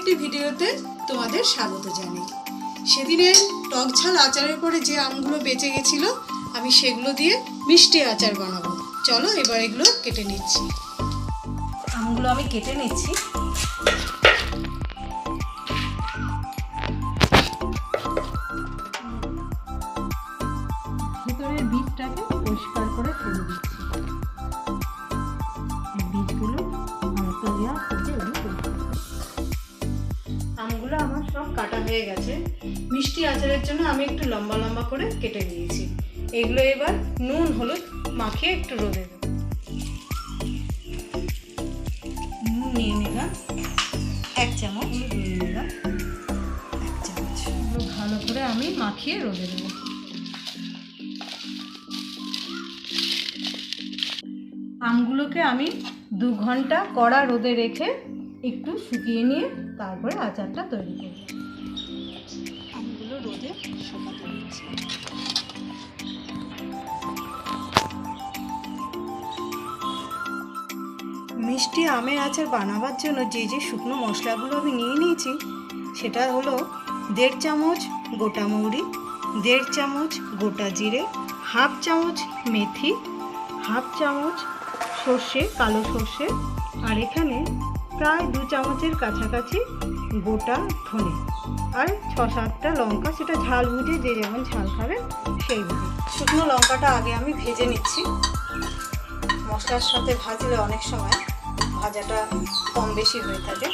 একটি ভিডিওতে তোমাদের স্বাগত জানাই। সেদিনের টক ঝাল আচারের পরে যে আমগুলো বেঁচে গেছিল, আমি সেগুলো দিয়ে মিষ্টি আচার বানাবো। চলো এবার এগুলো কেটে নিচ্ছি। আমগুলো আমি কেটে নিচ্ছি। ভিতরের বীজটাকে পরিষ্কার করে ফেলে দিচ্ছি। বীজগুলো আমগুলো আমার সব কাটা হয়ে গেছে। মিষ্টি আচারের জন্য আমি একটু লম্বা লম্বা করে কেটে নিয়েছি। এগুলো এবার নুন হলুদ মাখিয়ে একটু রোদে দেব। নুন নিয়ে নিলাম 1 চামচ, হলুদ নিয়ে নিলাম 1 চামচ। ভালো করে আমি মাখিয়ে রোদে দেব। আমগুলোকে আমি 2 ঘন্টা কড়া রোদে রেখে একটু শুকিয়ে নিয়ে তারপরে আচারটা তৈরি করব। আমগুলো রোদে শুকাতে দিচ্ছি। মিষ্টি আমের আচার বানাবার জন্য যে যে শুকনো মশলাগুলো আমি নিয়ে নিয়েছি সেটা হলো 1.5 চামচ গোটা মৌরি, 1.5 চামচ গোটা জিরে, 1/2 চামচ মেথি, 1/2 চামচ সর্ষে, কালো সর্ষে, আর এখানে প্রায় 2 চামচের কাছাকাছি গোটা ধনে, আর 6-7টা লঙ্কা, সেটা ঝাল বুঝে যে যেমন ঝাল খাবে সেই বুঝে। শুকনো লঙ্কাটা আগে আমি ভেজে নিচ্ছি। মশলার সাথে ভাজলে অনেক সময় ভাজাটা কম বেশি হয়ে থাকে।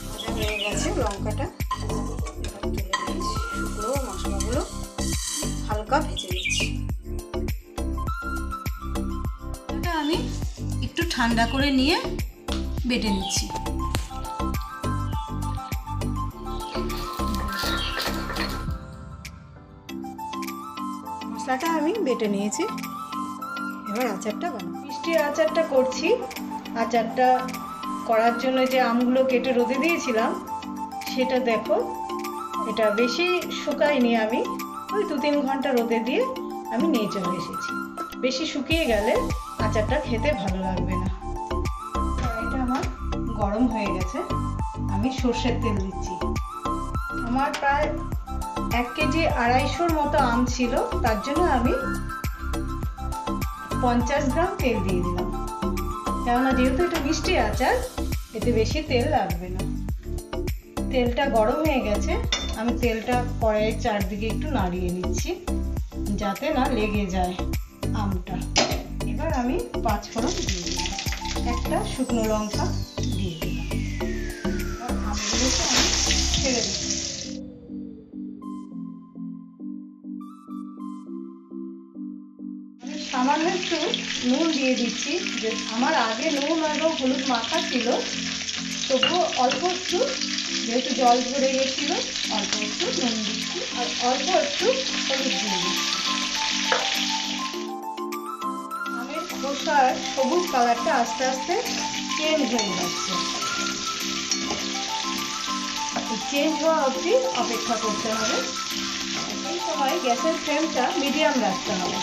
ভাজা হয়ে গেছে লঙ্কাটা, শুকনো মশলাগুলো হালকা ভেজে নিচ্ছি। এটা আমি একটু ঠান্ডা করে নিয়ে বেটে নিচ্ছি। মশলাটা আমি বেটে নিয়েছি। এবার আচারটা বানাবো। মিষ্টি আচারটা করছি। আচারটা করার জন্য যে আমগুলো কেটে রোদে দিয়েছিলাম সেটা দেখো, এটা বেশি শুকাইনি, আমি ওই 2-3 ঘন্টা রোদে দিয়ে আমি নিয়ে চলে এসেছি। বেশি শুকিয়ে গেলে আচারটা খেতে ভালো লাগবে না। এটা আমার গরম হয়ে গেছে। আমি সর্ষের তেল দিচ্ছি। আমার প্রায় 1 কেজি 250 মতো আম ছিল, তার জন্য আমি 50 গ্রাম তেল দিয়ে দিলাম। কেননা যেহেতু এটা মিষ্টি আচার, এতে বেশি তেল লাগবে না। তেলটা গরম হয়ে গেছে। আমি তেলটা কড়াইয়ের চারদিকে একটু নাড়িয়ে নিচ্ছি যাতে না লেগে যায় আমটা। এবার আমি 5 ফোড়ন দিয়ে দিলাম, 1টা শুকনো লঙ্কা দিয়ে দিলাম। আমগুলোকে আমি ছেড়ে দিচ্ছি। সামান্য একটু নুন দিয়ে দিচ্ছি। যে আমার আগে নুন এবং হলুদ মাখা ছিল, তবুও অল্প একটু, যেহেতু জল ধরে গেছিল, অল্প একটু নুন দিচ্ছি আর অল্প একটু হলুদ দিয়ে দিচ্ছি। আমের খোসার সবুজ কালারটা আস্তে আস্তে চেঞ্জ হয়ে যাচ্ছে। চেঞ্জ হওয়া অবধি অপেক্ষা করতে হবে। এই সময় গ্যাসের ফ্লেমটা মিডিয়াম রাখতে হবে।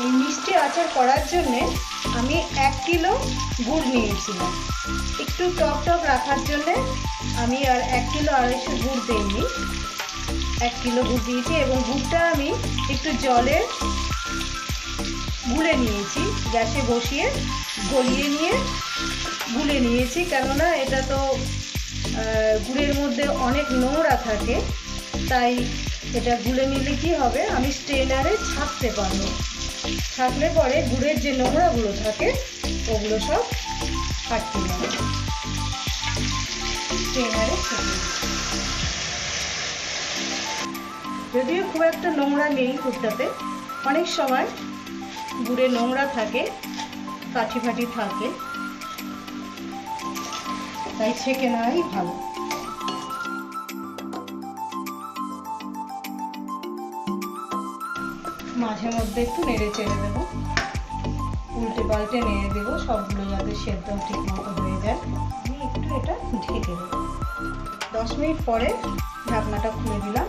এই মিষ্টি আচার করার জন্যে আমি 1 কিলো গুড় নিয়েছিলাম। একটু টক টক রাখার জন্যে আমি আর 1 কিলো 250 গুড় দিইনি, 1 কিলো গুড় দিয়েছি। এবং গুড়টা আমি একটু জলে গুলে নিয়েছি, গ্যাসে বসিয়ে গলিয়ে নিয়ে গুলে নিয়েছি। কেননা এটা তো গুড়ের মধ্যে অনেক নোংরা থাকে, তাই এটা গুলে নিলে কি হবে, আমি স্ট্রেনারে ছাঁকতে পারবো। ছাঁকলে পরে গুড়ের যে নোংরাগুলো থাকে ওগুলো সব কাটতে যাবে। স্ট্রেনারে ছেঁকে যদিও খুব একটা নোংরা নেই গুড়টাতে, অনেক সময় গুড়ে নোংরা থাকে, কাঠি ফাটি থাকে, তাই ছেঁকে নেওয়াই ভালো। মাঝে মধ্যে একটু নেড়ে চেড়ে দেবো, উল্টে পাল্টে নেড়ে দেবো, সবগুলো যাতে সেদ্ধ ঠিক মতো হয়ে যায়। আমি একটু এটা ঢেকে দেবো। 10 মিনিট পরে ঢাকনাটা খুলে দিলাম,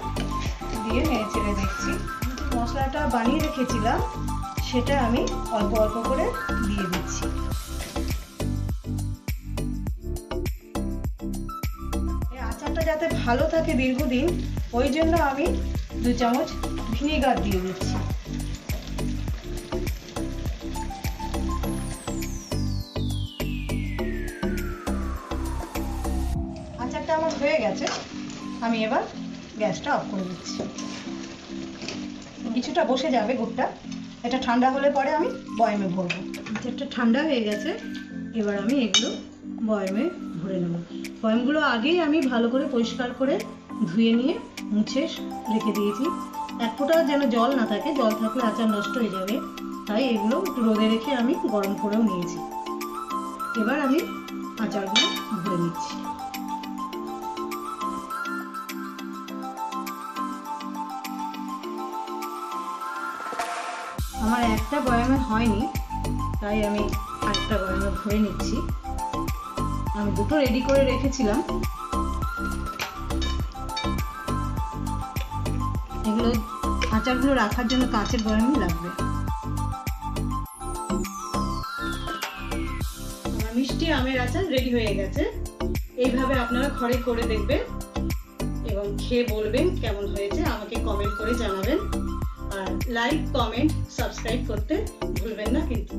দিয়ে নেড়ে চেড়ে দেখছি। মশলাটা বানিয়ে রেখেছিলাম সেটা আমি অল্প অল্প করে দিয়ে দিচ্ছি। ভালো থাকে দীর্ঘদিন, ওই জন্য আমি 2 চামচ ভিনেগার দিয়ে দিচ্ছি। আচারটা আমার হয়ে গেছে, আমি এবার গ্যাসটা অফ করে দিচ্ছি। কিছুটা বসে যাবে গুড়টা, এটা ঠান্ডা হলে পরে আমি বয়ামে ভরবো। আচারটা ঠান্ডা হয়ে গেছে, এবার আমি এগুলো বয়ামে ভরে নেব। বয়ামগুলো আগেই আমি ভালো করে পরিষ্কার করে ধুয়ে নিয়ে মুছে রেখে দিয়েছি। এক ফোঁটা যেন জল না থাকে, জল থাকলে আচার নষ্ট হয়ে যাবে, তাই এগুলো একটু রোদে রেখে আমি গরম করেও নিয়েছি। এবার আমি আচারগুলো ভরে নিচ্ছি। আমার একটা বয়ামে হয়নি, তাই আমি আরেকটা বয়ামে ভরে নিচ্ছি। আমি দুটো রেডি করে রেখেছিলাম। এগুলো আচারগুলো রাখার জন্য কাঁচের বয়ামই লাগবে। আমার মিষ্টি আমের আচার রেডি হয়ে গেছে। এইভাবে আপনারা ঘরে করে দেখবেন এবং খেয়ে বলবেন কেমন হয়েছে, আমাকে কমেন্ট করে জানাবেন। আর লাইক, কমেন্ট, সাবস্ক্রাইব করতে ভুলবেন না কিন্তু।